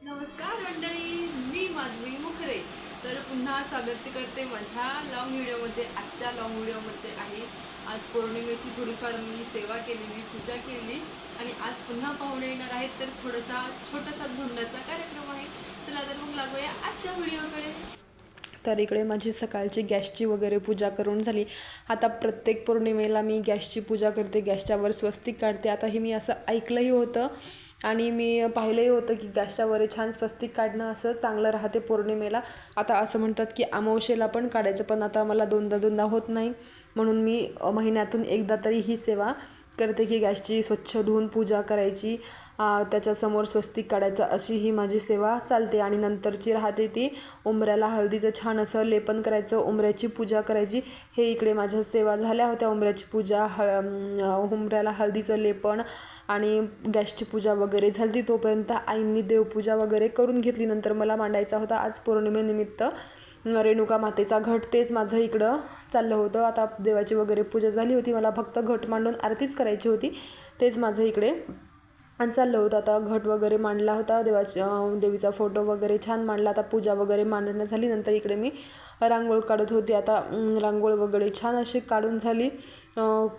नमस्कार मंडळी, मी माधवी मुखरे. तर पुन्हा स्वागत करते माझ्या लॉंग व्हिडिओमध्ये. आजच्या लॉंग व्हिडिओमध्ये आहे आज पौर्णिमेची थोडीफार मी सेवा केलेली, पूजा केली आणि आज पुन्हा पाहुणे येणार आहेत. तर छोटासा धुंडाचा कार्यक्रम आहे. चला तर मग लागूया आजच्या व्हिडिओकडे. तर इकडे माझी सकाळची गॅसची वगैरे पूजा करून झाली. आता प्रत्येक पौर्णिमेला मी गॅसची पूजा करते, गॅसच्यावर स्वस्तिक काढते. आता हे मी असं ऐकलंही होतं आणि मी पाहिलंही होतं की गॅसच्यावर छान स्वस्तिक काढणं असं चांगलं राहते पौर्णिमेला. आता असं म्हणतात की अमावस्येला पण काढायचं, पण आता मला दोनदा होत नाही, म्हणून मी महिन्यातून एकदा तरी ही सेवा करते की गॅसची स्वच्छ धुवून पूजा करायची, त्याच्यासमोर स्वस्तिक काढायचं, अशी ही माझी सेवा चालते. आणि नंतरची राहते ती उंबऱ्याला हळदीचं छान असं लेपन करायचं, उंबऱ्याची पूजा करायची. हे इकडे माझ्या सेवा झाल्या होत्या, उंबऱ्याची पूजा, उंबऱ्याला हळदीचं लेपन आणि गॅसची पूजा वगैरे झाली. तोपर्यंत आईंनी देवपूजा वगैरे करून घेतली. नंतर मला मांडायचा होता आज पौर्णिमेनिमित्त रेणुका मातेचा घट, तेच माझं इकडं चाललं होतं. आता देवाची वगैरे पूजा झाली होती, मला फक्त घट मांडून आरतीच करायची होती, तेच माझं इकडे चाललं होतं. आता घट वगैरे मांडला होता, देवीचा फोटो वगैरे छान मांडला. आता पूजा वगैरे मांडणं झाली. नंतर इकडे मी रांगोळ काढत होती. आता रांगोळ वगैरे छान अशी काढून झाली,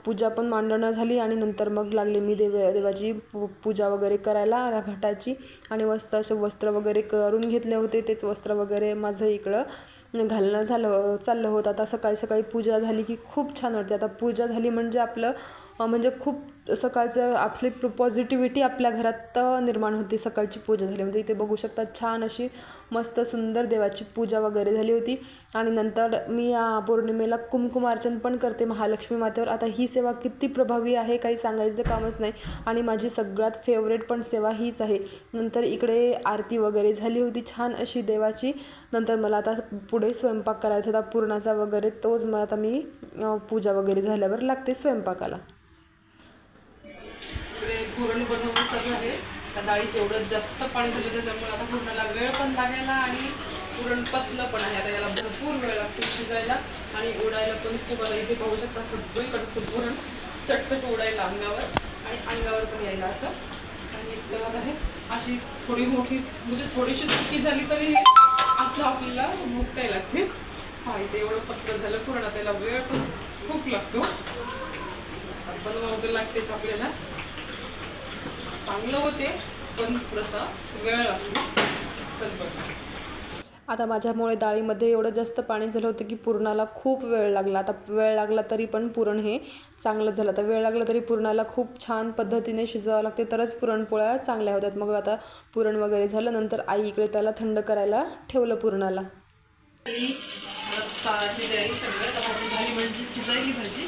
पूजा पण मांडणं झाली आणि नंतर मग लागले मी देवाची पूजा वगैरे करायला घटाची. आणि मस्त असं वस्त्र वगैरे करून घेतले होते, तेच वस्त्र वगैरे माझं इकडं घालणं चाललं होतं. आता सकाळी सकाळी पूजा झाली की खूप छान वाटते. आता पूजा झाली म्हणजे आपलं म्हणजे खूप सकाळचं आपली पॉझिटिव्हिटी आपल्या घरात निर्माण होते. सकाळची पूजा झाली म्हणजे इथे बघू शकता छान अशी मस्त सुंदर देवाची पूजा वगैरे झाली होती. आणि नंतर मी या पौर्णिमेला कुंकुमार्चन पण करते महालक्ष्मी मातेवर. आता ही सेवा किती प्रभावी आहे काही सांगायचं कामच नाही, आणि माझी सगळ्यात फेवरेट पण सेवा हीच आहे. नंतर इकडे आरती वगैरे झाली होती छान अशी देवाची. नंतर मला आता पुढे स्वयंपाक करायचा होता पुरणाचा वगैरे, तोच मग आता मी पूजा वगैरे झाल्यावर लागते स्वयंपाकाला. इकडे पुरण बनवून चालू आहे. त्या डाळीत एवढं जास्त पाणी झालं त्याच्यामुळे आता पुरणाला वेळ पण लागायला आणि पुरण पतलं पण आहे. आता याला भरपूर वेळ लागतो शिजायला आणि उडायला पण खूप. आता इथे पाहू शकता सगळीकडचं पुरण चटचट उडायला अंगावर आणि अंगावर पण यायला असं. आणि तर हे अशी थोडी मोठी म्हणजे थोडीशी चुकी झाली तरी हे असं आपल्याला मुक्तायला लागते. हा इथे एवढं पतलं झालं पुरण, त्याला वेळ पण खूप लागतो, बनवावं तर लागतेच आपल्याला. चांगलं होते पण थोडासा वेळ लागतो बस. आता माझ्यामुळे डाळीमध्ये एवढं जास्त पाणी झालं होतं की पुरणाला खूप वेळ लागला. आता वेळ लागला तरी पण पुरण हे चांगलं झालं. आता वेळ लागला तरी पुरणाला खूप छान पद्धतीने शिजवावं लागते, तरच पुरणपोळ्या चांगल्या होतात. मग आता पुरण वगैरे झालं, नंतर आई इकडे त्याला थंड करायला ठेवलं पुरणाला. साराची तयारी सगळं भाजी झाली म्हणजे शिजायली भाजी,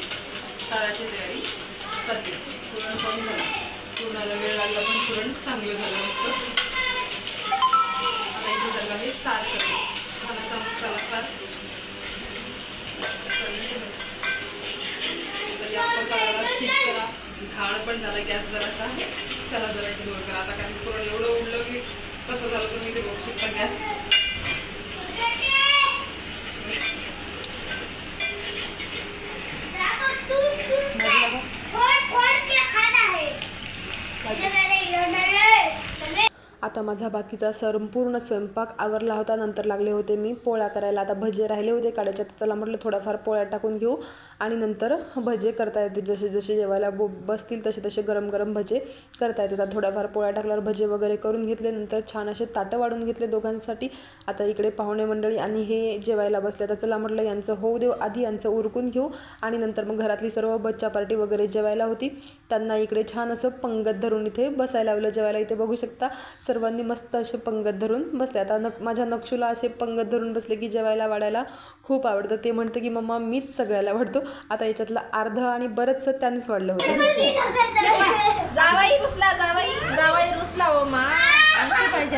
साराची तयारी चालली. पुरण पण झालं, पुरणाला वेळ लागला पण पुरण चांगलं झालं मस्त. आता इथे झालं आहे सार करते, छान असा मसाला सार. या मसाल्याला स्किप करा, घाण पण झाला गॅस जरासा, त्याला जरा इग्नोर करा. आता कारण पुरण एवढं उडलं की कसं झालं तुम्ही ते बघू शकता गॅस. आता माझा बाकीचा संपूर्ण स्वयंपाक आवरला होता. नंतर लागले होते मी पोळ्या करायला. आता भजे राहिले होते काढायचे, तर चला म्हटलं थोडाफार पोळ्या टाकून घेऊ आणि नंतर भजे करता येते. जसे जसे जेवायला बसतील तसे तसे गरम गरम भजे करता येतात. आता थोड्याफार पोळ्या टाकल्यावर भजे वगैरे करून घेतले. नंतर छान असे ताटं वाढून घेतले दोघांसाठी. आता इकडे पाहुणे मंडळी आणि हे जेवायला बसले. आता चला म्हटलं यांचं होऊ देऊ आधी, यांचं उरकून घेऊ आणि नंतर मग घरातली सर्व बच्चा पार्टी वगैरे जेवायला होती, त्यांना इकडे छान असं पंगत धरून इथे बसायला लावलं जेवायला. इथे बघू शकता सर्वांनी मस्त असे पंगत धरून बसले. आता माझ्या नक्षूला असे पंगत धरून बसले की जेवायला वाढायला खूप आवडतं. ते म्हणतं की मम्मा मीच सगळ्याला वाढतो. आता याच्यातलं अर्ध आणि बरंचसं त्यानेच वाढलं होतं. जावाई रुसला, जावाई रुसला हो मा पाहिजे.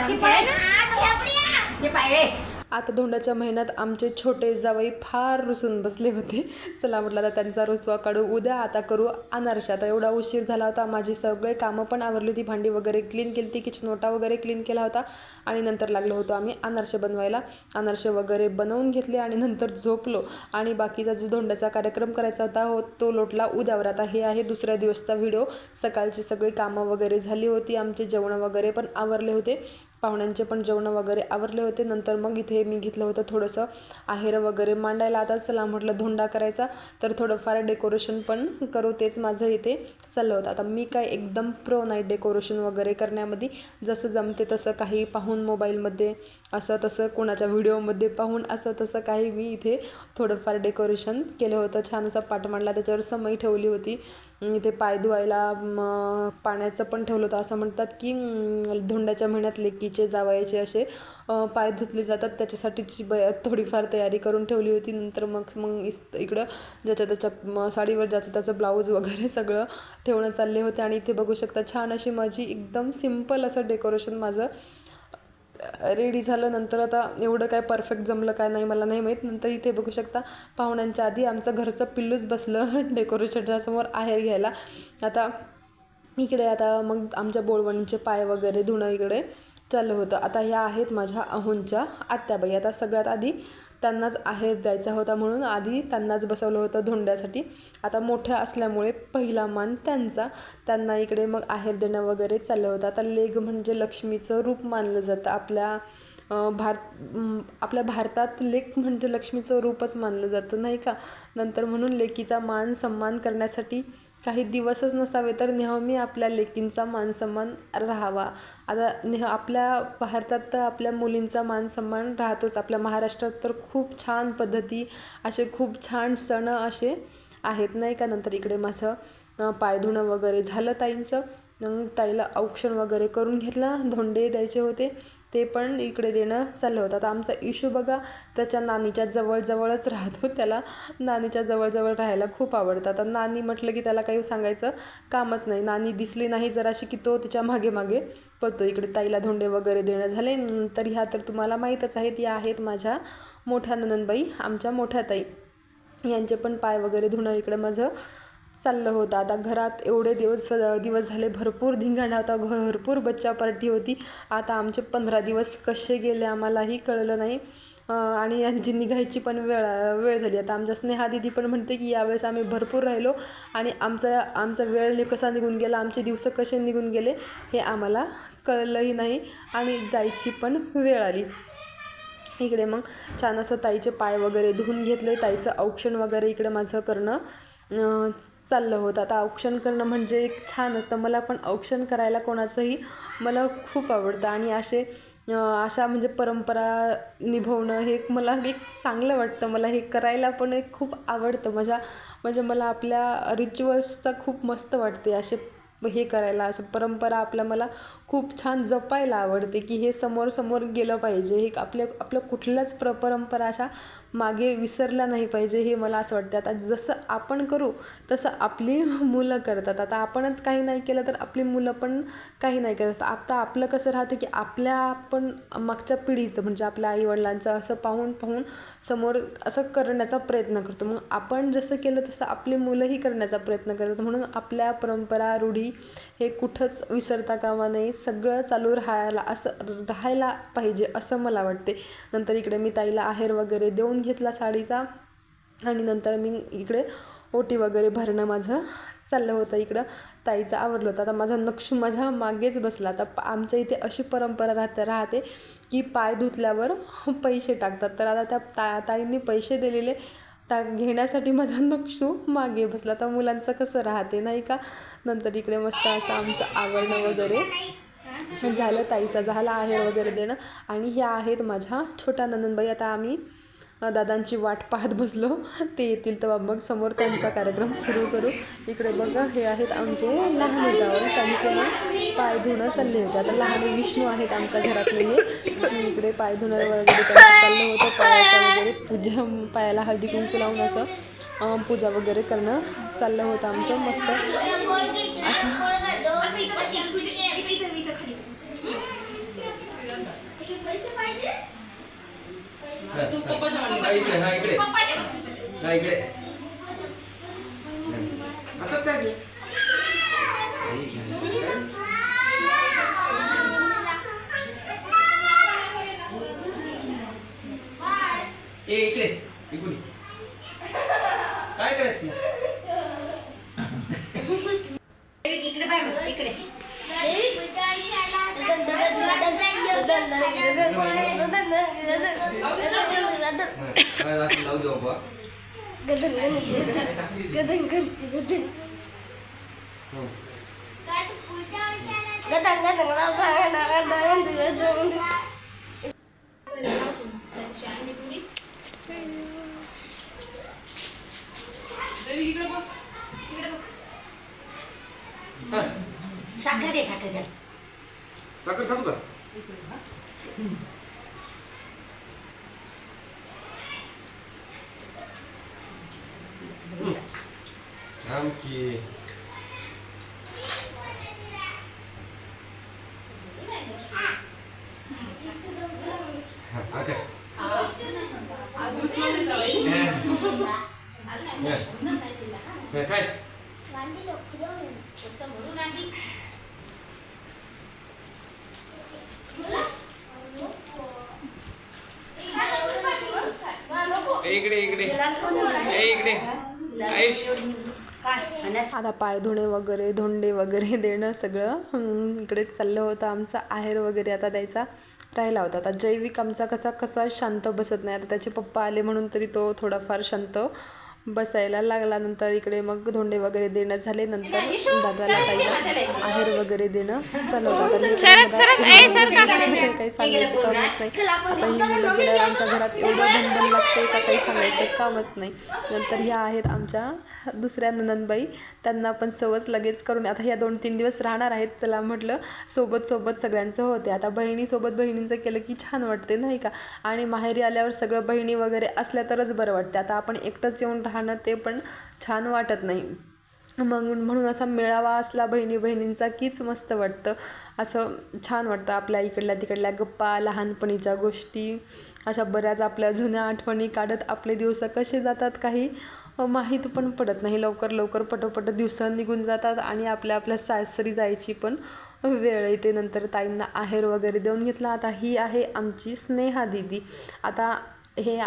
आता धोंडाच्या महिन्यात आमचे छोटे जावई फार रुसून बसले होते. चला म्हटलं आता त्यांचा रुसवा काढू, उद्या आता करू अनारसे. आता एवढा उशीर झाला होता, माझी सगळे कामं पण आवरली होती, भांडी वगैरे क्लीन केली होती, किचन ओटा वगैरे क्लीन केला होता आणि नंतर लागलो होतो आम्ही अनारसे बनवायला. अनारसे वगैरे बनवून घेतले आणि नंतर झोपलो. आणि बाकीचा जो धोंड्याचा कार्यक्रम करायचा होता तो लोटला उद्यावर. आता हे आहे दुसऱ्या दिवसचा व्हिडिओ. सकाळची सगळी कामं वगैरे झाली होती, आमचे जेवण वगैरे पण आवरले होते पाहुण्यांचे पण जेवण वगैरे आवरले होते. नंतर मग इथे मी घेतलं होतं थोडंसं आहेर वगैरे मांडायला. आता चला म्हटलं धोंडा करायचा तर थोडंफार डेकोरेशन पण करू, तेच माझं इथे चाललं होतं. आता मी काय एकदम प्रो नाही डेकोरेशन वगैरे करण्यामध्ये, जसं जमते तसं काही पाहून मोबाईलमध्ये असं तसं कोणाच्या व्हिडिओमध्ये पाहून असं तसं काही मी इथे थोडंफार डेकोरेशन केलं होतं. छान असा पाट मांडला, त्याच्यावर समई ठेवली होती. इथे पाय धुवायला पाण्याचं पण ठेवलं होतं. असं म्हणतात की धोंड्याच्या महिन्यात लेकीचे जावयाचे असे पाय धुतले जातात, त्याच्यासाठीची थोडीफार तयारी करून ठेवली होती. नंतर मग इकडं ज्याच्या त्याच्या साडीवर ज्याचं त्याचं ब्लाऊज वगैरे सगळं ठेवणं चालले होते. आणि इथे बघू शकता छान अशी माझी एकदम सिम्पल असं डेकोरेशन माझं रेडी झालं. नंतर आता एवढं काय परफेक्ट जमलं काय नाही मला नाही माहीत. नंतर इथे बघू शकता पाहुण्यांच्या आधी आमचं घरचं पिल्लूच बसलं डेकोरेशनच्या समोर आहेर घ्यायला. आता इकडे आता मग आमच्या बोळवणीचे पाय वगैरे धुणं इकडे चाललं होतं. आता ह्या आहेत माझ्या अहोंच्या आत्याबाई. आता सगळ्यात आधी त्यांनाच आहेर द्यायचा होता म्हणून आधी त्यांनाच बसवलं होतं धोंड्यासाठी. आता मोठ्या असल्यामुळे पहिला मान त्यांना इकडे मग आहेर देणं वगैरे चाललं होतं. आता लेक म्हणजे लक्ष्मीचं रूप मानलं जातं. आपल्या भारतात लेक म्हणजे लक्ष्मीचं रूपच मानलं जातं नाही का. नंतर म्हणून लेकीचा मान सन्मान करण्यासाठी काही दिवसच नसावे तर नेहमी आपल्या लेकींचा मान सन्मान राहावा. आता आपल्या भारतात तर आपल्या मुलींचा मान सन्मान राहतोच. आपल्या महाराष्ट्रात तर खूप छान पद्धती असे खूप छान सण असे आहेत नाही का. नंतर इकडे माझं पाय धुणं वगैरे झालं ताईंचं. मग ताईला औक्षण वगैरे करून घेतला, धोंडे द्यायचे होते ते पण इकडे देणं चाललं होतं. आता आमचा इशू बघा त्याच्या नानीच्या जवळजवळच राहतो, त्याला नानीच्या जवळजवळ राहायला खूप आवडतं. आता नानी म्हटलं की त्याला काही सांगायचं कामच नाही. नानी दिसली नाही जराशी की तो तिच्या मागे मागे पळतो. इकडे ताईला धोंडे वगैरे देणं झाले. तर ह्या तर तुम्हाला माहीतच आहेत, या आहेत माझ्या मोठ्या नणंदबाई, आमच्या मोठ्या ताई. यांचे पण पाय वगैरे धुणं इकडे माझं चाललं होतं. आता घरात एवढे दिवस झाले भरपूर धिंगाणा होता, भरपूर बच्चा पार्टी होती. आता आमचे 15 दिवस कसे गेले आम्हालाही कळलं नाही. आणि यांची निघायची पण वेळ झाली. आता आमच्या स्नेहा दिदी पण म्हणते की यावेळेस आम्ही भरपूर राहिलो आणि आमचा वेळ कसा निघून गेला, आमचे दिवस कसे निघून गेले हे आम्हाला कळलंही नाही आणि जायची पण वेळ आली. इकडे मग छान असं ताईचे पाय वगैरे धुवून घेतले. ताईचं औक्षण वगैरे इकडे माझं करणं चाललं होतं. आता औक्षण करणं म्हणजे एक छान असतं. मला पण औक्षण करायला कोणाचंही मला खूप आवडतं आणि अशा म्हणजे परंपरा निभवणं हे मला एक चांगलं वाटतं. मला हे करायला पण एक खूप आवडतं. म्हणजे मला आपल्या रिच्युअल्सचा खूप मस्त वाटते असे हे करायला. असं परंपरा मला खूप छान जपायला आवडते की हे समोर गेलं पाहिजे. हे आपल्या कुठल्याच परंपरा अशा मागे विसरल्या नाही पाहिजे हे मला असं वाटतं. आता जसं आपण करू तसं आपली मुलं करतात. आता आपणच काही नाही केलं तर आपली मुलं पण काही नाही करत. आता आपलं कसं राहतं की आपण मागच्या पिढीचं म्हणजे आपल्या आईवडिलांचं असं पाहून समोर असं करण्याचा प्रयत्न करतो. मग आपण जसं केलं तसं आपली मुलंही करण्याचा प्रयत्न करतात. म्हणून आपल्या परंपरा रूढी हे कुठंच विसरता कामा नये. सगळं चालू राहायला पाहिजे असं मला वाटते. नंतर इकडे मी ताईला आहेर वगैरे देऊन घेतला साडीचा आणि नंतर मी इकडे ओटी वगैरे भरणं माझं चाललं होतं. इकडं ताईचं आवरलं होतं. आता माझा नक्षू माझ्या मागेच बसला. आता आमच्या इथे अशी परंपरा राहते की पाय धुतल्यावर पैसे टाकतात. तर आता त्या ताईंनी पैसे दिलेले घेण्यासाठी माझा नक्षू मागे बसला. तर मुलांचं कसं राहते नाही का. नंतर इकडे मस्त असं आमचं आवरणं वगैरे झालं. ताईचा झाला आहेर वगैरे देणं. आणि ह्या आहेत माझ्या छोट्या नणंदबाई. आता आम्ही दादांची वाट पाहत बसलो, ते येतील तेव्हा मग समोर त्यांचा कार्यक्रम सुरू करू. इकडे बघा हे आहेत आमचे लहान जावई, त्यांचे मग पाय धुणं चालले होते. आता लहान विष्णू आहेत आमच्या घरातले. इकडे पाय धुणं वगैरे चाललं होतं. पायाचा वगैरे पूजा, पायाला हळदी कुंकू लावून असं पूजा वगैरे करणं चाललं होतं आमचं मस्त असं. तू पप्पाच्या मागे काय करायचं इकडे असं लावू देऊ बा. इकडे बघ. साखर दे साखर द्या. साखर खाऊ का? इकडे बघ. आमची आकाश आज रुसला नाही जावई. काय इकडे इकडे इकडे आयुष. आता पाय धुणे वगैरे धोंडे वगैरे देणं सगळं इकडे चाललं होतं. आमचा आहेर वगैरे आता द्यायचा राहिला होता. आता जैविक आमचा कसा शांत बसत नाही. आता त्याचे पप्पा आले म्हणून तरी तो थोडाफार शांत बसायला लागला. नंतर इकडे मग धोंडे वगैरे देणं झाले. नंतर दादाला ताईला आहेर वगैरे देणं चालू होतं. काही सांगायचं कामच नाही. आता ही मुलं गेल्यावर आमच्या घरात एवढं बंधन लागते का काही सांगायचं कामच नाही. नंतर ह्या आहेत आमच्या दुसऱ्या ननंदबाई. त्यांना पण सवच लगेच करून आता ह्या 2-3 दिवस राहणार आहेत. चला म्हटलं सोबत सगळ्यांचं होते. आता बहिणीसोबत बहिणींचं केलं की छान वाटते नाही का. आणि माहेरी आल्यावर सगळं बहिणी वगैरे असल्या तरच बरं वाटते. आता आपण एकटंच येऊन राहणं ते पण छान वाटत नाही. म्हणून असा मेळावा असला बहिणींचा कीच मस्त वाटतं. असं छान वाटतं. आपल्या इकडल्या तिकडल्या गप्पा लहानपणीच्या गोष्टी अशा बऱ्याच आपल्या जुन्या आठवणी काढत आपले दिवस कसे जातात काही माहीत पण पडत नाही. लवकर पटोपट दिवस निघून जातात आणि आपल्या सासरी जायची पण वेळ येते. नंतर ताईंना आहेर वगैरे देऊन घेतला. आता ही आहे आमची स्नेहा दीदी. आता हे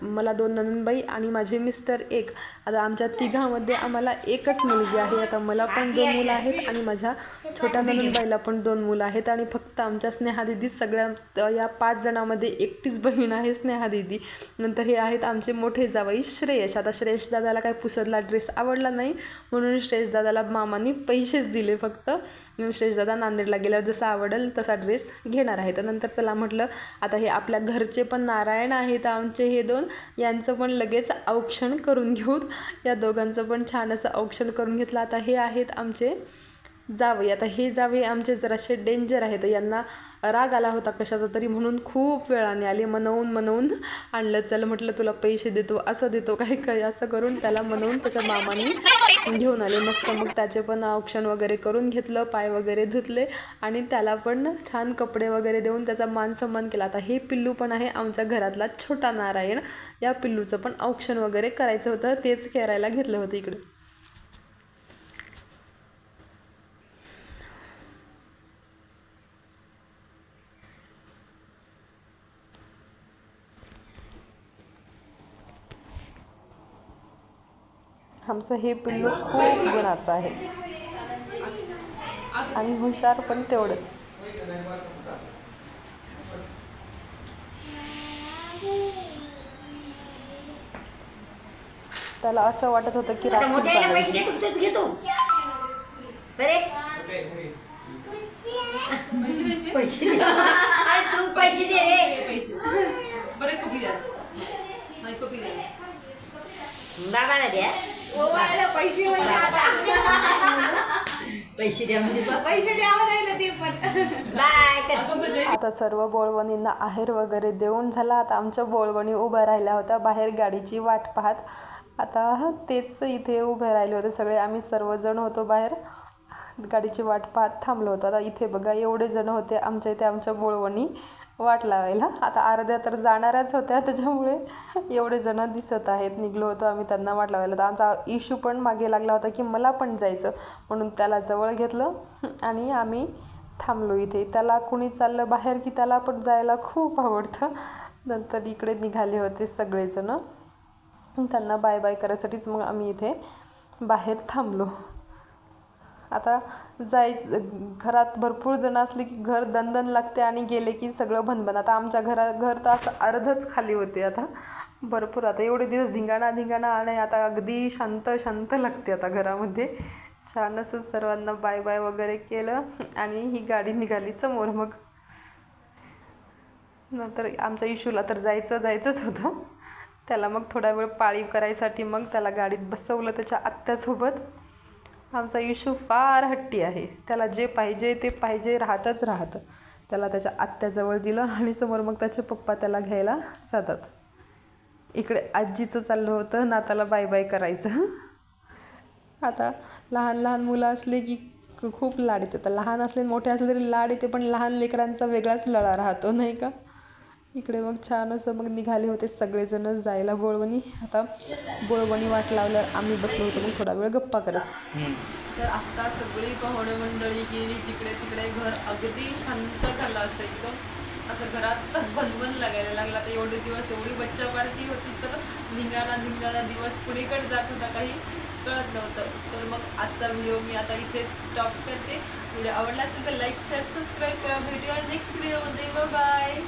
मला 2 ननंदबाई आणि माझे मिस्टर एक. आता आमच्या तिघांमध्ये आम्हाला एकच मुलगी आहे. आता मला पण 2 मुलं आहेत आणि माझ्या छोट्या ननंदबाईला पण 2 मुलं आहेत. आणि फक्त आमच्या स्नेहा दीदी सगळ्या या 5 जणांमध्ये एकटीच बहीण आहे स्नेहा दीदी. नंतर हे आहेत आमचे मोठे जावई श्रेयश. आता श्रेयश दादाला काय पुसदला ड्रेस आवडला नाही म्हणून श्रेयश दादाला मामाने पैसेच दिले फक्त. श्रेयश दादा नांदेडला गेल्यावर जसा आवडेल तसा ड्रेस घेणार आहे. तर नंतर चला म्हटलं आता हे आपल्या घरचे पण नारायण आहेत आमचे हे 2 यांचं पण लगेच औक्षण करून घेऊ. या दोघांचं पण छान असं औक्षण करून घेतलं. आता हे आहेत आमचे जावई. आता हे जावई आमचे जरासे डेंजर आहेत. यांना राग आला होता कशाचा तरी म्हणून खूप वेळाने आले. मनवून आणलं. चल म्हटलं तुला पैसे देतो असं देतो काही असं करून त्याला मनवून त्याच्या मामाने घेऊन आले. मस्त मग त्याचे पण औक्षण वगैरे करून घेतलं. पाय वगैरे धुतले आणि त्याला पण छान कपडे वगैरे देऊन त्याचा मान सन्मान केला. आता हे पिल्लू पण आहे आमच्या घरातला छोटा नारायण. या पिल्लूचं पण औक्षण वगैरे करायचं होतं. तेच करायला घेतलं होतं इकडे. आमचं हे पिल्लू खूप गुणाचं आहे आणि हुशार पण तेवढंच. त्याला असं वाटत होतं की रात्री बाबाला द्या पैसे द्या ते पण. आता सर्व बोळवणींना आहेर वगैरे देऊन झाला. आता आमच्या बोळवणी उभ्या राहिल्या होत्या बाहेर गाडीची वाट पाहत. आता तेच इथे उभे राहिले होते सगळे. आम्ही सर्वजण होतो बाहेर गाडीची वाट पाहत थांबलो होतो. आता इथे बघा एवढे जण होते आमच्या इथे आमच्या बोळवणी वाट लावायला. आता अर्ध्या तर जाणाऱ्याच होत्या त्याच्यामुळे एवढे जण दिसत आहेत. निघलो होतो आम्ही त्यांना वाट लावायला. तर आमचा इशू पण मागे लागला होता की मला पण जायचं म्हणून त्याला जवळ घेतलं आणि आम्ही थांबलो इथे. त्याला कुणी चाललं बाहेर की त्याला पण जायला खूप आवडतं. नंतर इकडे निघाले होते सगळेजण. त्यांना बाय बाय करायसाठीच मग आम्ही इथे बाहेर थांबलो. आता घरात भरपूर जण असले की घर दणदण लागते आणि गेले की सगळं भनभन. आता आमच्या घर तर असं अर्धच खाली होते आता भरपूर. आता एवढे दिवस धिंगाणा आणि आता अगदी शांत लागते आता घरामध्ये. छान असं सर्वांना बाय बाय वगैरे केलं आणि ही गाडी निघाली समोर. मग नंतर आमच्या इशूला तर जायचंच होतं. त्याला मग थोडा वेळ पाळीव करायसाठी मग त्याला गाडीत बसवलं त्याच्या आत्यासोबत. आमचा इशू फार हट्टी आहे, त्याला जे पाहिजे ते पाहिजे, राहतं. त्याला त्याच्या आत्याजवळ दिलं आणि समोर मग त्याचे पप्पा त्याला घ्यायला जातात. इकडे आजीचं चाललं होतं नाताला बाय बाय करायचं. आता लहान मुलं असले की खूप लाड येते. तर लहान असले मोठे असले तरी लाड येते, पण लहान लेकरांचा वेगळाच लळा राहतो नाही का. इकडे मग छान असं मग निघाले होते सगळेजण जायला बोळवणी. आता बोळवणी वाट लावल्यावर आम्ही बसलो होतो मग थोडा वेळ गप्पा करत. तर आत्ता सगळी पाहुणे मंडळी गेली जिकडे तिकडे. घर अगदी शांत झालं असं एकदम. असं घरात भनभन लागायला लागला. तर एवढे दिवस एवढी बच्चा पार्टी होती तर धिंगाणा दिवस पुढेकडे जात होता काही कळत नव्हतं. तर मग आजचा व्हिडिओ मी आता इथेच स्टॉप करते. व्हिडिओ आवडला असेल तर लाईक शेअर सबस्क्राईब करा. भेटूया नेक्स्ट व्हिडिओमध्ये. बाय.